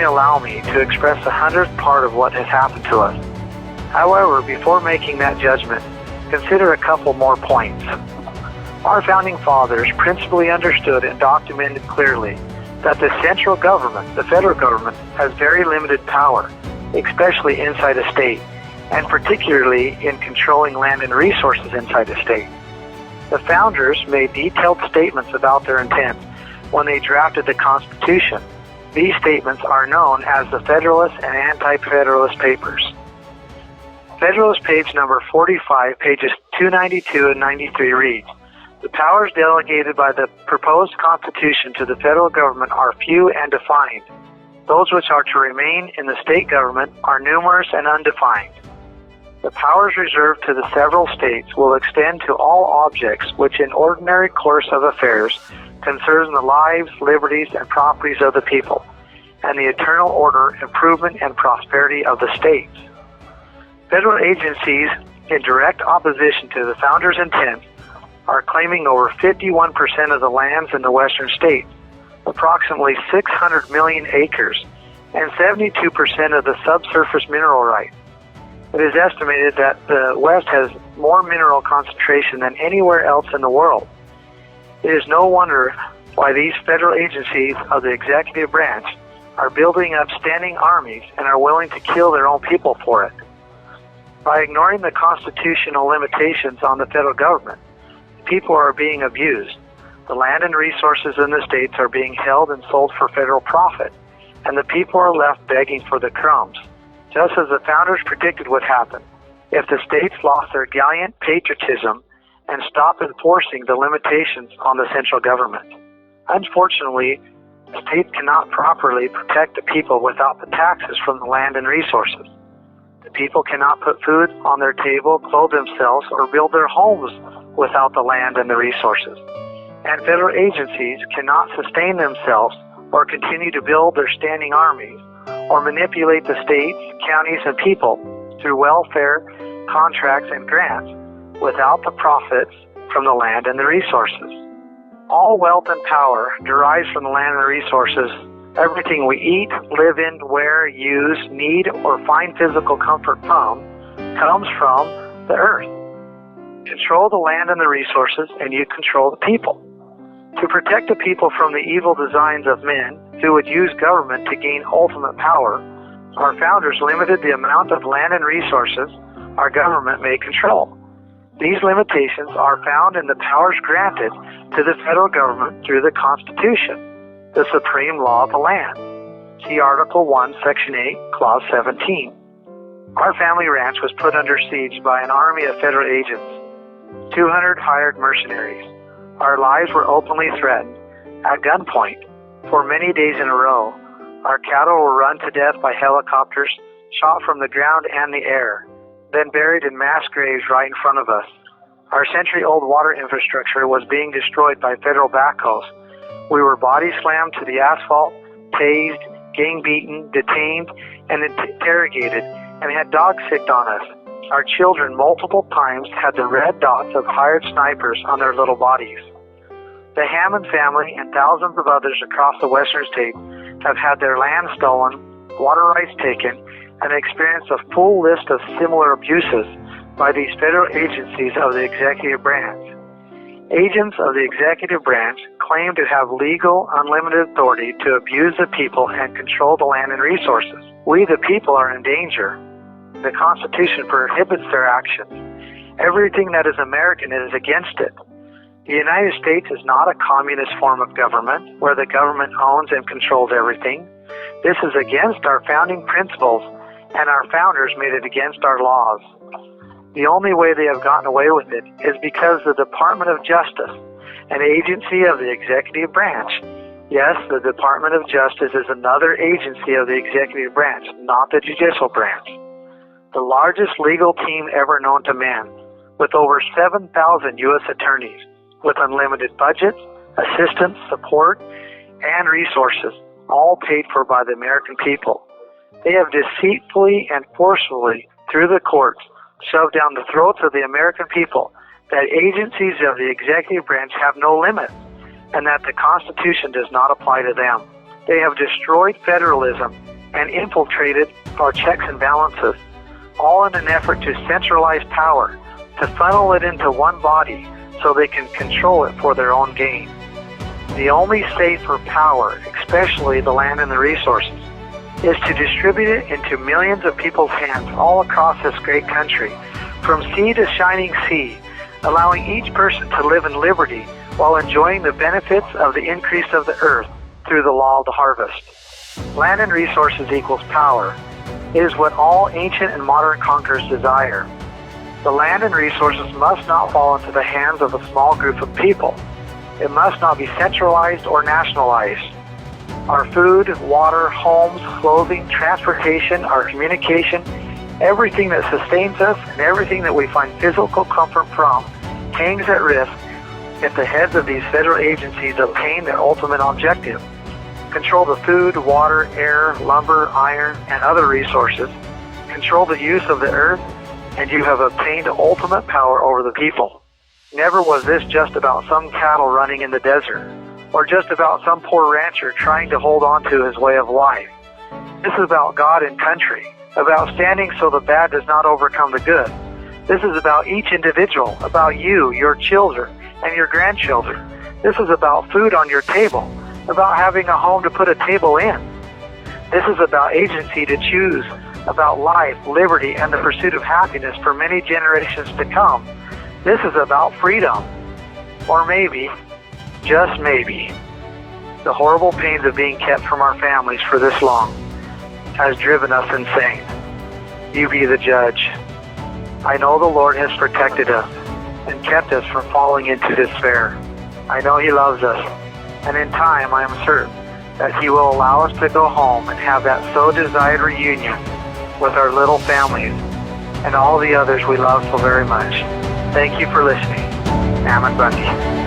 allow me to express the 100th part of what has happened to us. However, before making that judgment, consider a couple more points. Our founding fathers principally understood and documented clearly that the central government, the federal government, has very limited power, especially inside a state, and particularly in controlling land and resources inside a state. The founders made detailed statements about their intent when they drafted the Constitution. These statements are known as the Federalist and Anti-Federalist Papers. Federalist page number 45, pages 292 and 93 reads, "The powers delegated by the proposed Constitution to the federal government are few and defined. Those which are to remain in the state government are numerous and undefined. The powers reserved to the several states will extend to all objects which in ordinary course of affairs concern the lives, liberties, and properties of the people, and the eternal order, improvement, and prosperity of the states." Federal agencies in direct opposition to the founders' intent are claiming over 51% of the lands in the western states, approximately 600 million acres, and 72% of the subsurface mineral rights. It is estimated that the West has more mineral concentration than anywhere else in the world. It is no wonder why these federal agencies of the executive branch are building up standing armies and are willing to kill their own people for it. By ignoring the constitutional limitations on the federal government, people are being abused. The land and resources in the states are being held and sold for federal profit, and the people are left begging for the crumbs, just as the founders predicted would happen if the states lost their gallant patriotism and stopped enforcing the limitations on the central government. Unfortunately, the states cannot properly protect the people without the taxes from the land and resources. The people cannot put food on their table, clothe themselves, or build their homes without the land and the resources. And federal agencies cannot sustain themselves or continue to build their standing armies or manipulate the states, counties, and people through welfare, contracts, and grants without the profits from the land and the resources. All wealth and power derives from the land and the resources. Everything we eat, live in, wear, use, need, or find physical comfort from comes from the earth. Control the land and the resources, and you control the people. To protect the people from the evil designs of men who would use government to gain ultimate power, our founders limited the amount of land and resources our government may control. These limitations are found in the powers granted to the federal government through the Constitution, the supreme law of the land. See Article 1, Section 8, Clause 17. Our family ranch was put under siege by an army of federal agents, 200 hired mercenaries. Our lives were openly threatened, at gunpoint, for many days in a row. Our cattle were run to death by helicopters, shot from the ground and the air, then buried in mass graves right in front of us. Our century-old water infrastructure was being destroyed by federal backhoes. We were body slammed to the asphalt, tased, gang beaten, detained, and interrogated, and had dogs sicked on us. Our children multiple times had the red dots of hired snipers on their little bodies. The Hammond family and thousands of others across the western states have had their land stolen, water rights taken, and experienced a full list of similar abuses by these federal agencies of the executive branch. Agents of the executive branch claim to have legal, unlimited authority to abuse the people and control the land and resources. We, the people, are in danger. The Constitution prohibits their actions. Everything that is American is against it. The United States is not a communist form of government where the government owns and controls everything. This is against our founding principles, and our founders made it against our laws. The only way they have gotten away with it is because the Department of Justice, an agency of the executive branch. Yes, the Department of Justice is another agency of the executive branch, not the judicial branch. The largest legal team ever known to man, with over 7,000 U.S. attorneys, with unlimited budgets, assistance, support, and resources, all paid for by the American people. They have deceitfully and forcefully, through the courts, shoved down the throats of the American people that agencies of the executive branch have no limits and that the Constitution does not apply to them. They have destroyed federalism and infiltrated our checks and balances, all in an effort to centralize power, to funnel it into one body so they can control it for their own gain. The only safe for power, especially the land and the resources, is to distribute it into millions of people's hands all across this great country, from sea to shining sea, allowing each person to live in liberty while enjoying the benefits of the increase of the earth through the law of the harvest. Land and resources equals power. It is what all ancient and modern conquerors desire. The land and resources must not fall into the hands of a small group of people. It must not be centralized or nationalized. Our food, water, homes, clothing, transportation, our communication, everything that sustains us and everything that we find physical comfort from hangs at risk if the heads of these federal agencies obtain their ultimate objective: control the food, water, air, lumber, iron, and other resources, control the use of the earth, and you have obtained ultimate power over the people. Never was this just about some cattle running in the desert, or just about some poor rancher trying to hold on to his way of life. This is about God and country, about standing so the bad does not overcome the good. This is about each individual, about you, your children, and your grandchildren. This is about food on your table, about having a home to put a table in. This is about agency to choose, about life, liberty, and the pursuit of happiness for many generations to come. This is about freedom. Or maybe, just maybe, the horrible pains of being kept from our families for this long has driven us insane. You be the judge. I know the Lord has protected us and kept us from falling into despair. I know He loves us, and in time I am certain that He will allow us to go home and have that so desired reunion with our little families and all the others we love so very much. Thank you for listening. Ammon Bundy.